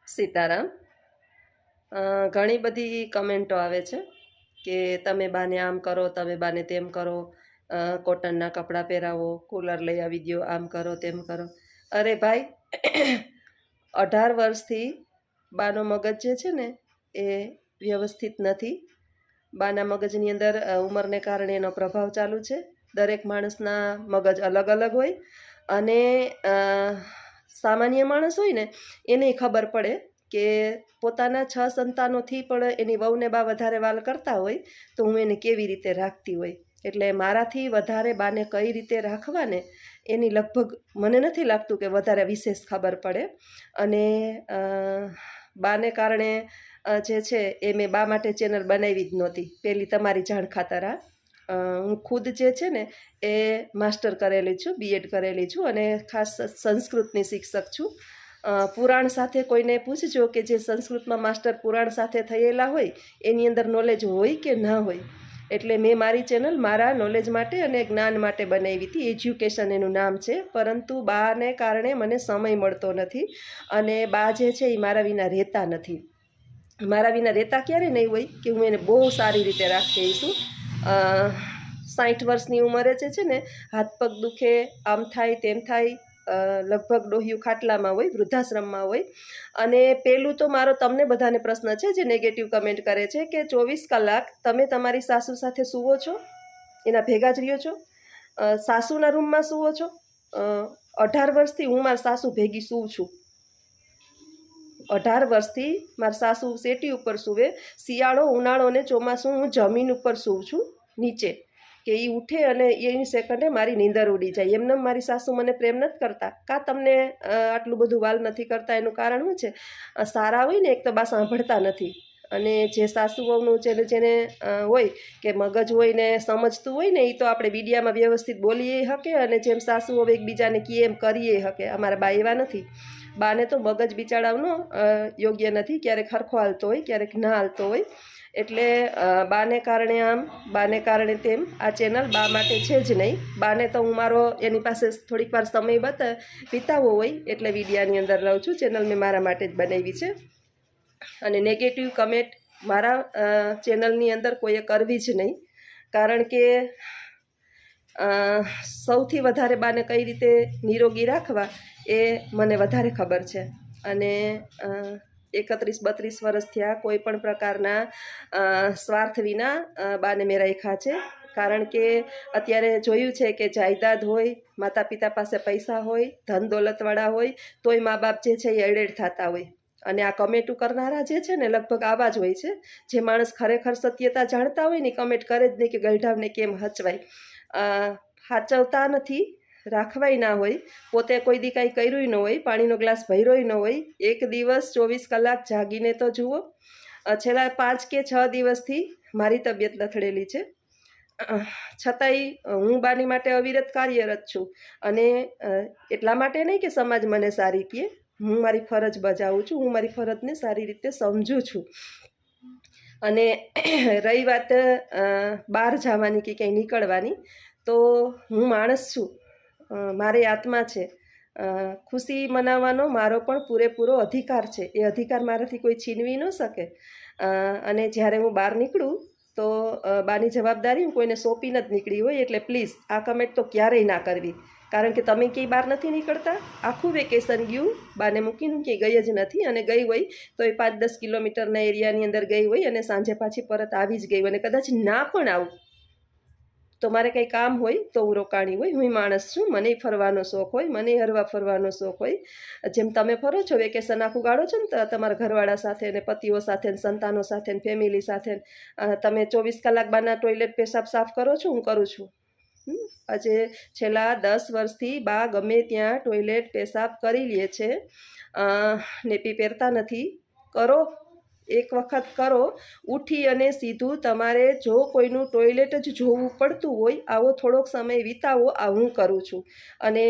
સીતારામ. ઘણી બધી કમેન્ટો આવે છે કે તમે બાને આમ કરો, તમે બાને તેમ કરો, કોટનના કપડાં પહેરાવો, કૂલર લઈ આવી દો, આમ કરો તેમ કરો. અરે ભાઈ, 18 વર્ષથી બાનો મગજ જે છે ને એ વ્યવસ્થિત નથી. બાના મગજની અંદર ઉંમરને કારણે એનો પ્રભાવ ચાલુ છે. દરેક માણસના મગજ અલગ અલગ હોય અને સામાન્ય માણસ હોય ને એને ખબર પડે કે પોતાના 6 સંતાનોથી પણ એની વહુને બા વધારે વાલ કરતા હોય તો હું એને કેવી રીતે રાખતી હોય. એટલે મારાથી વધારે બાને કઈ રીતે રાખવા ને એની લગભગ મને નથી લાગતું કે વધારે વિશેષ ખબર પડે. અને બાને કારણે જે છે એ મેં બા માટે ચેનલ બનાવી જ નહોતી. પહેલી તમારી જાણ ખાતર હું ખુદ જે છે ને એ માસ્ટર કરેલી છું, બીએડ કરેલી છું અને ખાસ સંસ્કૃતની શિક્ષક છું. પુરાણ સાથે કોઈને પૂછજો કે જે સંસ્કૃતમાં માસ્ટર પુરાણ સાથે થયેલા હોય એની અંદર નોલેજ હોય કે ના હોય. એટલે મેં મારી ચેનલ મારા નોલેજ માટે અને જ્ઞાન માટે બનાવી હતી. એજ્યુકેશન એનું નામ છે. પરંતુ બાને કારણે મને સમય મળતો નથી અને બા જે છે એ મારા વિના રહેતા નથી. મારા વિના રહેતા ક્યારે નહીં હોય કે હું એને બહુ સારી રીતે રાખી છું. 60 વર્ષની ઉંમરે જે છે ને હાથ પગ દુખે, આમ થાય તેમ થાય, લગભગ ડોહિયું ખાટલામાં હોય, વૃદ્ધાશ્રમમાં હોય. અને પહેલું તો મારો તમને બધાને પ્રશ્ન છે જે નેગેટિવ કમેન્ટ કરે છે કે 24 કલાક તમે તમારી સાસુ સાથે સૂવો છો, એના ભેગા જ રહ્યો છો, સાસુના રૂમમાં સૂવો છો. 18 વર્ષથી હું મારી સાસુ ભેગી સૂવું છું. 18 વર્ષથી મારી સાસુ સેટી ઉપર સૂવે. શિયાળો, ઉનાળો અને ચોમાસું હું જમીન ઉપર સૂવું છું નીચે, કે એ ઉઠે અને એની સેકન્ડે મારી નીંદર ઉડી જાય. એમને મારી સાસુ મને પ્રેમ નથી કરતા. કાં તમને આટલું બધું વાલ નથી કરતા એનું કારણ શું છે? સારા હોય ને એક તો બા સાંભળતા નથી. અને જે સાસુ વહુનું જેને હોય કે મગજ હોય ને સમજતું હોય ને એ તો આપણે મીડિયામાં વ્યવસ્થિત બોલીએ શકે અને જેમ સાસુ વહુ એકબીજાને કીએ એમ કરીએ શકે. અમારા બા એવા નથી. બાને તો મગજ બિચારાવનો યોગ્ય નથી. ક્યારેક હરખો હાલતો હોય, ક્યારેક ના હાલતો હોય. એટલે બાને કારણે આમ, બાને કારણે તેમ. આ ચેનલ બા માટે છે જ નહીં. બાને તો હું મારો એની પાસે થોડીક વાર સમય વિતાવવો હોય એટલે વિડીયાની અંદર રહું છું. ચેનલ મેં મારા માટે જ બનાવી છે. અને નેગેટિવ કમેન્ટ મારા ચેનલની અંદર કોઈએ કરવી જ નહીં. કારણ કે સૌથી વધારે બાને કઈ રીતે નિરોગી રાખવા એ મને વધારે ખબર છે. અને 31-32 વર્ષ થયા કોઈ પણ પ્રકારના સ્વાર્થ વિના બાને મેં રાખ્યા છે. કારણ કે અત્યારે જોયું છે કે જાયદાદ હોય, માતા પિતા પાસે પૈસા હોય, ધન દોલતવાળા હોય, તોય મા બાપ જે છે એ એડેડ થતા હોય. અને આ કમેન્ટો કરનારા જે છે ને લગભગ આવા જ હોય છે. જે માણસ ખરેખર સત્યતા જાણતા હોય ને કમેન્ટ કરે જ નહીં કે ગલઢાવને કેમ હચવાય. સાચવતા નથી, રાખવાય ના હોય, પોતે કોઈ દી કાંઈ કર્યું ન હોય, પાણીનો ગ્લાસ ભર્યોય ન હોય. એક દિવસ 24 કલાક જાગીને તો જુઓ. છેલ્લા 5 કે 6 દિવસથી મારી તબિયત લથડેલી છે. છતાંય હું બાની માટે અવિરત કાર્યરત છું. અને એટલા માટે નહીં કે સમાજ મને સારી કહે, હું મારી ફરજ બજાવું છું. હું મારી ફરજને સારી રીતે સમજું છું. અને રહી વાત બહાર જવાની કે ક્યાંય નીકળવાની, તો હું માણસ છું, મારી આત્મા છે. ખુશી મનાવવાનો મારો પણ પૂરેપૂરો અધિકાર છે. એ અધિકાર મારાથી કોઈ છીનવી ન શકે. અને જ્યારે હું બહાર નીકળું તો બાની જવાબદારી હું કોઈને સોંપીને જ નીકળી હોય. એટલે પ્લીઝ આ કમેન્ટ તો ક્યારેય ના કરવી. કારણ કે તમે ક્યાંય બહાર નથી નીકળતા. આખું વેકેશન ગયું, બાને મૂકીને ક્યાંય ગઈ જ નથી. અને ગઈ હોય તો એ 5-10 કિલોમીટરના એરિયાની અંદર ગઈ હોય અને સાંજે પાછી પરત આવી જ ગઈ હોય. અને કદાચ ના પણ આવું તો મારે કંઈ કામ હોય તો હું રોકાણી હોય. હું માણસ છું, મને ફરવાનો શોખ હોય, મને હરવા ફરવાનો શોખ હોય. જેમ તમે ફરો છો, વેકેશન આખું ગાળો છો ને તમારા ઘરવાળા સાથે ને પતિઓ સાથે ને સંતાનો સાથે ને ફેમિલી સાથે. તમે 24 કલાક બાના ટોયલેટ પેશાબ સાફ કરો છો? હું કરું છું. આજે છેલ્લા 10 વર્ષથી બા ગમે ત્યાં ટોયલેટ પેશાબ કરી લે છે. નેપી પહેરતા નથી. કરો, એક વખત કરો. ઉઠી અને સીધું તમારે જો કોઈનું ટોયલેટ જ જોવું પડતું હોય, આવો થોડોક સમય વિતાવો. આ હું કરું છું. અને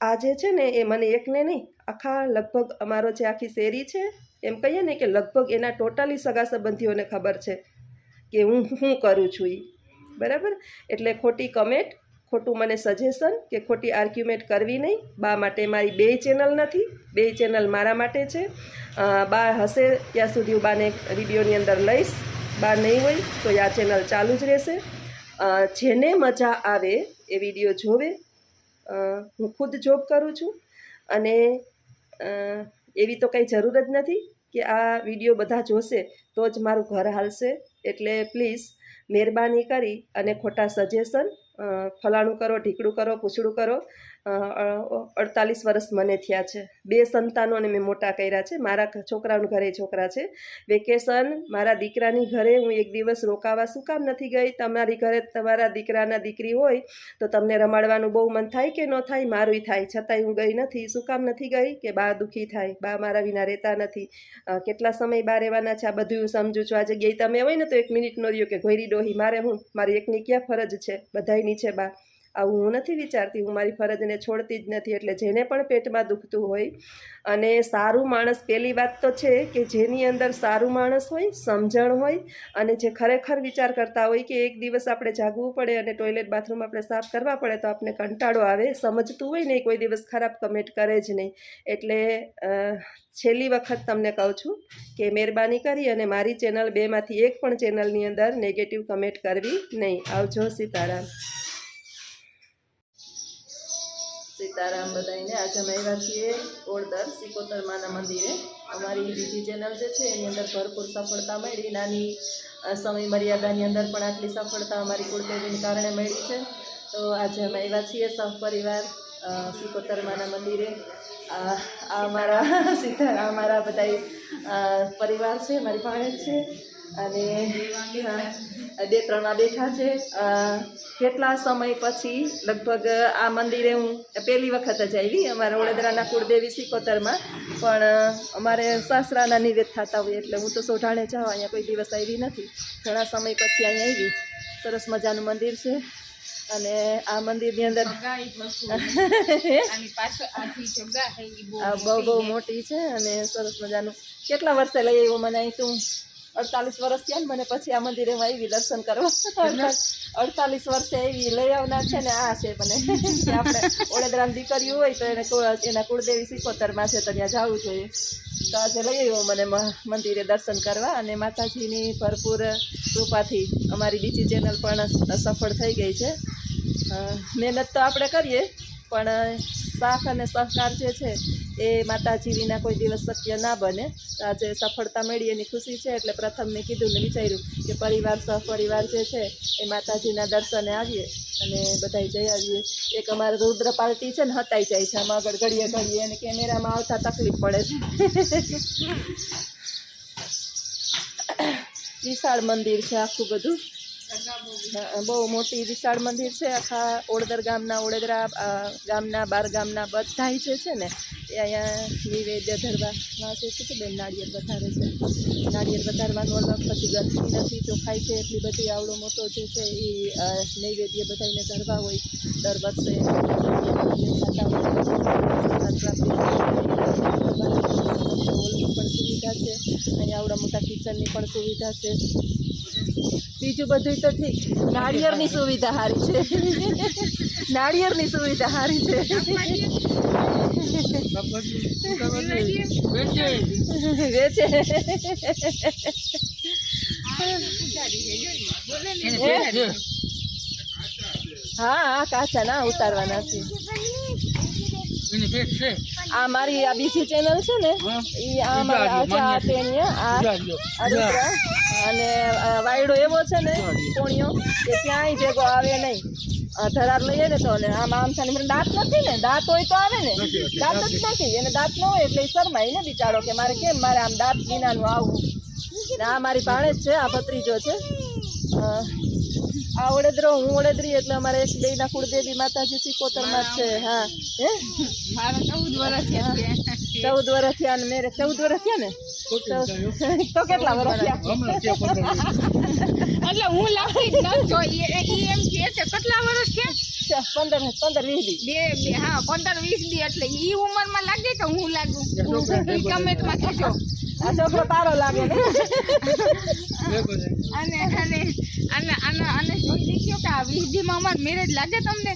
આ જે છે ને એ મને એકને નહીં, આખા લગભગ અમારો જે આખી શેરી છે એમ કહીએ ને કે લગભગ એના ટોટલી સગા સંબંધીઓને ખબર છે કે હું કરું છું એ. બરાબર? એટલે ખોટી કમેન્ટ ખોટું મને સજેશન કે ખોટી આર્ગ્યુમેન્ટ કરવી નહીં. બા માટે મારી 2 ચેનલ નથી, 2 ચેનલ મારા માટે છે. બા હશે ત્યાં સુધી હું બાને વિડીયોની અંદર લઈશ. બા નહીં હોય તો આ ચેનલ ચાલુ જ રહેશે. જેને મજા આવે એ વિડીયો જોવે. હું ખુદ જોબ કરું છું અને એવી તો કંઈ જરૂર જ નથી કે આ વિડીયો બધા જોશે તો જ મારું ઘર હાલશે. એટલે પ્લીઝ મહેરબાની કરી અને ખોટા સજેશન ફલાણું કરો, ઢીકડું કરો, પૂછડું કરો. 48 વર્ષ મને થયા છે. 2 સંતાનોને મેં મોટા કર્યા છે. મારા છોકરાઓના ઘરે છોકરા છે. વેકેશન મારા દીકરાની ઘરે હું એક દિવસ રોકાવા શું કામ નથી ગઈ? તમારી ઘરે તમારા દીકરાના દીકરી હોય તો તમને રમાડવાનું બહુ મન થાય કે ન થાય? મારુંય થાય, છતાંય હું ગઈ નથી. શું કામ નથી ગઈ? કે બા દુઃખી થાય, બા મારા વિના રહેતા નથી. કેટલા સમય બા રહેવાના છે આ બધું હું સમજું છું. આ જગ્યાએ તમે હોય ને તો 1 મિનિટનો રહ્યો કે ઘોયરી ડોહી મારે હું મારી એકની ક્યાં ફરજ છે? બધાયની છે બા. આવું હું નથી વિચારતી. હું મારી ફરજને છોડતી જ નથી. એટલે જેને પણ પેટમાં દુખતું હોય અને સારું માણસ, પહેલી વાત તો છે કે જેની અંદર સારું માણસ હોય, સમજણ હોય અને જે ખરેખર વિચાર કરતા હોય કે એક દિવસ આપણે જાગવું પડે અને ટોયલેટ બાથરૂમ આપણે સાફ કરવા પડે તો આપણે કંટાળો આવે, સમજતું હોય ને કોઈ દિવસ ખરાબ કમેન્ટ કરે જ નહીં. એટલે છેલ્લી વખત તમને કહું છું કે મહેરબાની કરી અને મારી ચેનલ 2માંથી એક પણ ચેનલની અંદર નેગેટિવ કમેન્ટ કરવી નહીં. આવજો. સીતારામ. સીતારામ બધાને. આજે અમે આવ્યા છીએ ઓળદર સિકોતર માના મંદિરે. અમારી બીજી ચેનલ જે છે એની અંદર ભરપૂર સફળતા મળી. નાની સમય મર્યાદાની અંદર પણ આટલી સફળતા અમારી કુળદેવીને કારણે મળી છે. તો આજે અમે આવ્યા છીએ સહપરિવાર સિકોતર માના મંદિરે. આ અમારા બધા પરિવાર છે, મારી ભાણેજ છે અને 2-3 બેઠા છે. કેટલા સમય પછી લગભગ આ મંદિરે હું પહેલી વખત જ આવી. અમારા વડોદરાના કુળદેવી સિકોતરમાં પણ અમારે સાસરાના નિવેદ થતા હોય એટલે હું તો સોઢાણે જાઉં. અહીંયા કોઈ દિવસ આવી નથી. ઘણા સમય પછી અહીંયા આવી. સરસ મજાનું મંદિર છે અને આ મંદિરની અંદર બહુ મોટી છે અને સરસ મજાનું. કેટલા વર્ષે લઈ આવ્યો મને અહીં? તું 48 વર્ષ થયા ને મને પછી આ મંદિરે હું આવી દર્શન કરવા. 48 વર્ષે આવી લઈ આવનાર છે ને આ છે મને કે આપણે વડોદરાની દીકરીઓ હોય તો એના કુળદેવી સિકોતરમાં છે તો ત્યાં જવું જોઈએ. તો આજે લઈ આવ્યો મને મંદિરે દર્શન કરવા અને માતાજીની ભરપૂર કૃપાથી અમારી બીજી ચેનલ પણ સફળ થઈ ગઈ છે. મહેનત તો આપણે કરીએ પણ સાથ અને સહકાર જે છે એ માતાજી વિના કોઈ દિવસ શક્ય ના બને. આજે સફળતા મળી એની ખુશી છે એટલે પ્રથમ મેં કીધું ને વિચાર્યું કે પરિવાર સહપરિવાર જે છે એ માતાજીના દર્શને આવીએ અને બધાય જઈ આવીએ. એક અમારે રુદ્ર પાર્ટી છે ને હતાઈ જાય છે આમાં આગળ ઘડીએ અને કેમેરામાં આવતા તકલીફ પડે છે. વિશાળ મંદિર છે આખું બધું. બહુ મોટી વિશાળ મંદિર છે. આખા વડોદરા ગામના 12 ગામના બધાય જે છે ને એ અહીંયા નૈવેદ્ય ધરવા છે કે બેન નાળિયેર વધારે છે. નાળિયેર વધારવાનું અલગ, પછી ગંદકી નથી, ચોખ્ખાઈ છે એટલી બધી. આવડો મોટો જે છે એ નૈવેદ્ય બધાને ધરવા હોય દર વર્ષે પણ સુવિધા છે. અહીંયા આવડા મોટા કિચનની પણ સુવિધા છે. બીજું બધું તો ઠીક, નાળિયેરની સુવિધા સારી છે. નાળિયેરની સુવિધા સારી છે. હા કાચા ના ઉતારવાના છે. આ મારી આ બીજી ચેનલ છે ને એ અને વાયડો એવો છે ને કોણિયો કે ક્યાંય ભેગો આવે નહીં. ધરાર લઈએ ને તો ને આમ છે ને દાંત નથી ને, દાંત હોય તો આવે ને, દાંત જ નથી. એને દાંત ન હોય એટલે શરમાય ને બિચારો કે મારે કેમ મારે આમ દાંત વિનાનું આવવું. આ મારી ભાણેજ છે, આ ભત્રીજો છે. આ વડોદરો, હું વડોદરી એટલે અમારે એક બેયના કુળદેવી માતાજી સિકોતરમાં જ છે. હા હે 14 વર્ષ થયા ને મેરેજ 14 વર્ષ થયા ને તો કેટલા વર્ષ થયા એટલે હું લાગી જ ન જોઈ એમ કે છે કેટલા વર્ષ છે 15 20 દી બે હા 15-20 દી એટલે ઈ ઉંમરમાં લાગે કે હું લાગુ કમેન્ટમાં કહેજો આ છોકરો તારો લાગે ને અને અને અને અને અને જોઈ દેખ્યો કે આ 20 દીમાં અમાર મેરેજ લાગે તમને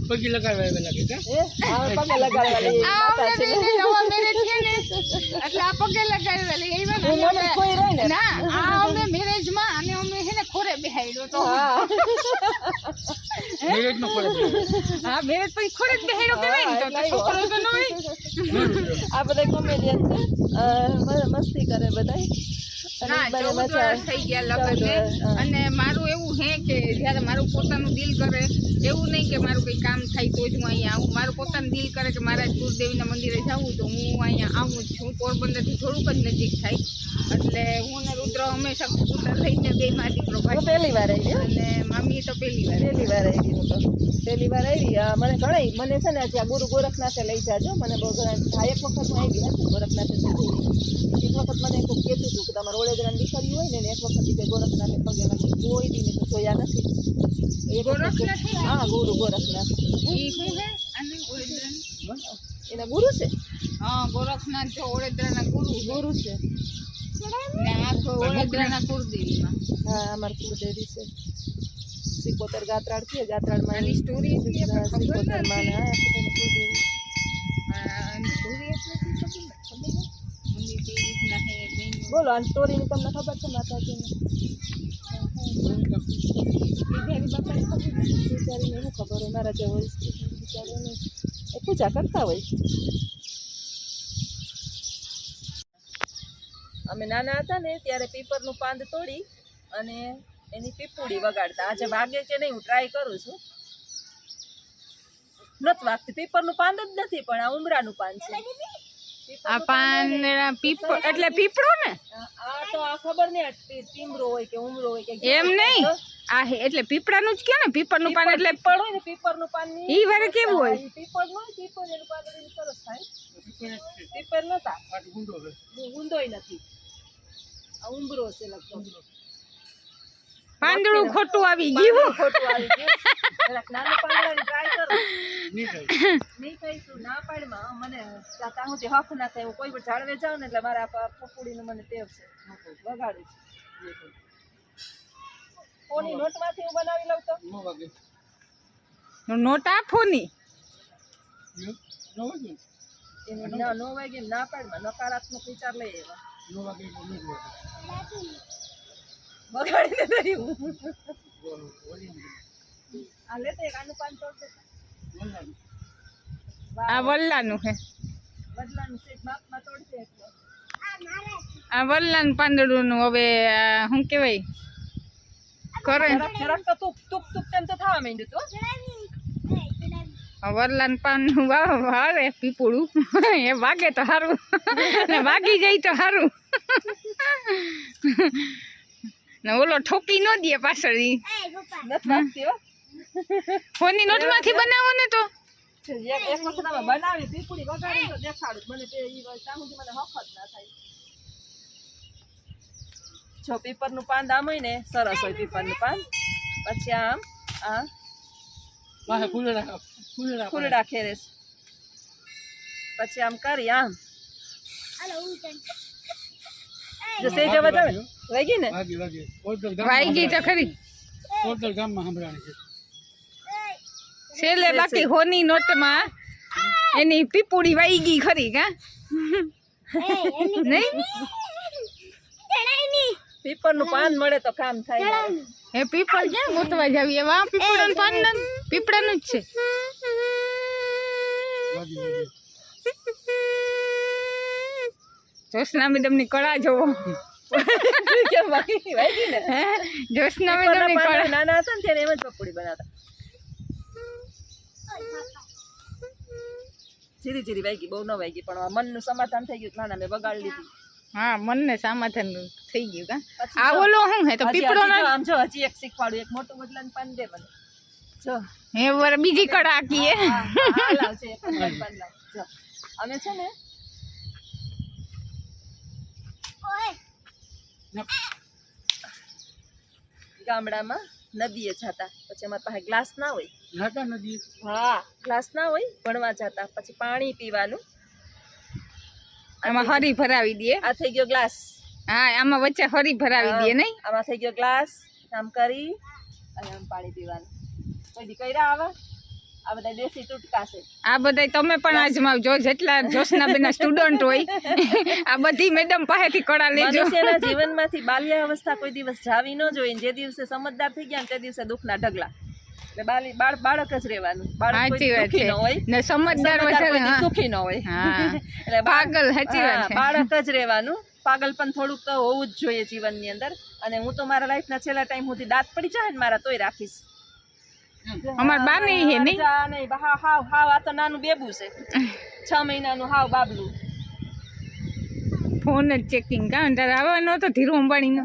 પગી લગાડવા લાગે પગે લગાડવાની નવા મેરેજ છે ને એટલે આ પગે લગાડવા ના આ અમે મેરેજમાં અને અમે હે ને ખોરે બેહાડ્યો તો મેરેજમાં પડે હા મેરેજ પછી ખોરે જ બેહાડ્યો કહેવાય ને તો છોકરો તો ન હોય આ બધા કોમેડિયન છે મસ્તી કરે બધા ના 14 વર્ષ થઈ ગયા લગ્ન અને મારું એવું હે કે જ્યારે મારું પોતાનું દિલ કરે એવું નહીં કે મારું કંઈ કામ થાય તો જ હું અહીંયા આવું મારું પોતાનું દિલ કરે કે મારા ગુરુદેવના મંદિરે જવું તો હું અહીંયા આવું જ છું પોરબંદરથી થોડુંક જ નજીક થાય એટલે હું ને રુદ્ર હંમેશા સ્કૂટર લઈને બે માં દીકરો ભાઈ પહેલી વાર આવી અને મામી તો પહેલી વાર આવી હું તો પહેલી વાર આવી મને ઘણા મને છે ને ત્યાં ગુરુ ગોરખનાથે લઈ જાજો મને બહુ ઘણા એક વખત હું આવી હતી ગોરખનાથે એક વખત મને કોઈ કહેતું હતું કે તમારે ઓળેદરાની દીકરી હોય ને એક વખત કે ગોરખનાથે પગે લાગે કોઈ દી મેં તો જોયા નથી હા ગુરુ ગોરખનાથ ઈ શું હે અને ઓળેદરાની એના ગુરુ છે હા ગોરખનાથ જો ઓળેદરાના ગુરુ છે ને આ તો ઓળેદરાના કુળદેવીમાં હા અમારા કુળદેવી છે સિકોતર ગાત્રાળ છે ગાત્રાળમાં આની સ્ટોરી સિકોતર માં કુળદેવી બોલો આ સ્ટોરીની તમને ખબર છે માતાજીની બિચારીને શું ખબર હોય મારા જેવો બિચારીને એ પૂજા કરતા હોય અમે નાના હતા ને ત્યારે પીપરનું પાંદ તોડી અને એની પીપુડી વગાડતા આજે વાગે છે નહીં હું ટ્રાય કરું છું નથી વાગતી પીપરનું પાંદ જ નથી પણ આ ઉમરાનું પાન છે આ પાન એટલે પીપળો ને આ તો આ ખબર નહીં ટીમરો હોય કે ઉમરો હોય કે એમ નહીં આ એટલે પીપળાનું જ કે ને પીપળનું પાન એટલે પીપળ હોય ને પીપરનું પાન ઈ વારે કેવું હોય પીપળ હોય પીપળ એનું પાન સરસ થાય પીપળ નતા ગુંદોય નથી આ ઉમરો છે લગભગ પાંદડું ખોટું આવી ગયું ખોટું આવી ગયું નાનું પાંદડાની ટ્રાય કરો નહીં થઈશું ના પાડમાં મને ત્યાં સુધી હક ના થાય હું કોઈ પણ જાળવે જાઉં ને એટલે મારા પપુડીનું મને ટેવ છે વગાડું છું કોની નોટમાંથી હું બનાવી લઉં તો નોટ આપો ની નો વાગે ના પાડમાં નકારાત્મક વિચાર લઈ એવા વગાડીને રહ્યું આ લેતો એક આનું પાન તોડતો આ વલ્લાનું હે બદલાનું સેટ માપમાં તોડશે એટલે આ વલ્લાનું પાંદડું નું હવે શું કહેવાય કરે જરાક તો તુક તુક તુક તેમ તો થવા માંડ્યું તો વરલાન પાન વાવે પીપળું એ વાગે તો સારું ને વાગી જાય તો સારું ને ઓલો ઠોકી ન દે પાછળ ફોનની નોટમાંથી બનાવો ને તો એક વખત અમે બનાવી પીપળી વગાડી તો દેખાડું મને તે ઈ ત્યાં સુધી મને હફત ના થાય જો પીપરનું પાન આમ હોય ને સરસ હોય પીપરનું પાન પછી આમ આ ફૂલડા ખેરેસ પછી આમ કરી આમ જો સેજ અવાજ આવે વાગી ને વાગી તો ખરી છેલ્લે બાકી હોની નોટમાં એની પીપુડી વાગી ખરી કા નહીં પીપળનું પાન મળે તો કામ થાય એ પીપળ ક્યાં ગોતવા જાવી એમાં પીપળાનું પાન પીપળાનું જ છે જોશના મેડમની કળા જોવો જોશના મેડમની કળા નાના હતા ને ત્યારે એમ જ પપડી બનાવતા ધીરે ધીરે વાગી બહુ ન વાગી પણ મનનું સમાધાન થઈ ગયું નાના મેં બગાડી લીધી હા મનને સમાધાન થઈ ગયું કા આ ઓલો શું હે તો પીપળો આમ જો હજી એક શીખવાડું એક મોટું બદલાનું પાન દે મને જો હે वर બીજી કડા કીએ લાવ છે જો અમે છે ને ગામડામાં નદીએ જતા પછી અમારી પાસે ગ્લાસ ના હોય નાતા નદી હા ગ્લાસ ના હોય ભણવા જતા પછી પાણી પીવાનું આમાં હરી ભરાવી દે આ થઈ ગયો ગ્લાસ હા આમાં વચ્ચે હરી ભરાવી દે નહીં આમાં થઈ ગયો ગ્લાસ આમ કરી અને આમ પાણી પીવાનું કોઈ દી કર્યા આવા આ બધા દેશી ટૂટકા છે આ બધાય તમે પણ આજમાવજો જેટલા જોશનાબેનના સ્ટુડન્ટ હોય આ બધી મેડમ પાસેથી કડા લેજો મનુષ્યના જીવનમાંથી બાલ્યાવસ્થા કોઈ દિવસ જાવી ન જોઈએ જે દિવસે સમજદાર થઈ ગયા ને તે દિવસે દુઃખના ઢગલા એટલે બાળક જ રહેવાનું બાળક કોઈ સાચી વાત દુઃખી છે ન હોય ને સમજદાર કોઈ વધારે દી હા સુખી ન હોય હા એટલે પાગલ સાચી વાત છે બાળક જ રહેવાનું પાગલ પણ થોડુંક તો હોવું જ જોઈએ જીવનની અંદર અને હું તો મારા લાઈફના છેલ્લા ટાઈમ સુધી દાંત પડી જાય ને મારા તોય રાખીશ અમાર બાને હે નહીં નહીં હાવ આ તો નાનું બેબુ છે 6 મહિનાનું હાવ બાબલું ફોન જ ચેકિંગ કાં તારે આવવાનો હતો ધીરુ અંબાણીનો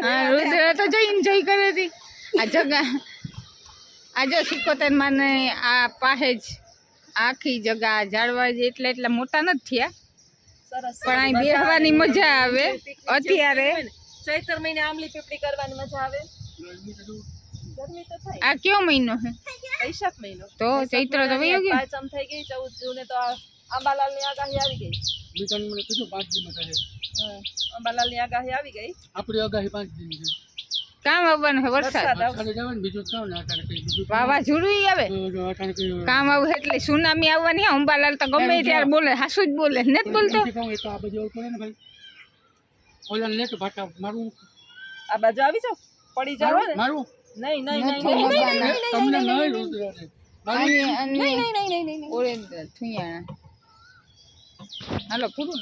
હા રુદ્ર તો જો એન્જોય કરે હતી આ જગા આજે 77 માને આ પાસે જ આખી જગા ઝાડવા જ એટલા મોટા નથી થયા સરસ પણ અહીં બેસવાની મજા આવે અત્યારે ચૈત્ર મહિને આંબલી પીપળી કરવાની મજા આવે ગરમી તો થાય આ કયો મહિનો છે વૈશાખ મહિનો તો ચૈત્ર તો વયો ગયો પાંચમ થઈ ગઈ 14 જૂને તો આંબાલાલની આગાહી આવી ગઈ બીજાને મને કીધું 5 દિનમાં કરે આંબાલાલની આગાહી આવી ગઈ આપણી આગાહી 5 દિન છે કામ આવવાનું છે વરસાદ ખાલી જવાનું બીજું કામ ને અટાણે કઈ બીજું વાવાઝોડું આવે તો અટાણે કઈ કામ આવું એટલે સુનામી આવવાની અંબાલાલ તો ગમે ત્યારે બોલે હાસુ જ બોલે નથી બોલતો નથી કહું એ તો આ બધું એવું પડે ને ભાઈ ઓલા લે તો ભાટા મારું આ બાજુ આવી જાવ પડી જાવ ને મારું નહીં નહીં નહીં નથી નહીં મગવાના. તમને નહીં રોતરાને મારું અને નહીં નહીં નહીં નહીં ઓરેન્જ થુયાણા હાલો પૂરું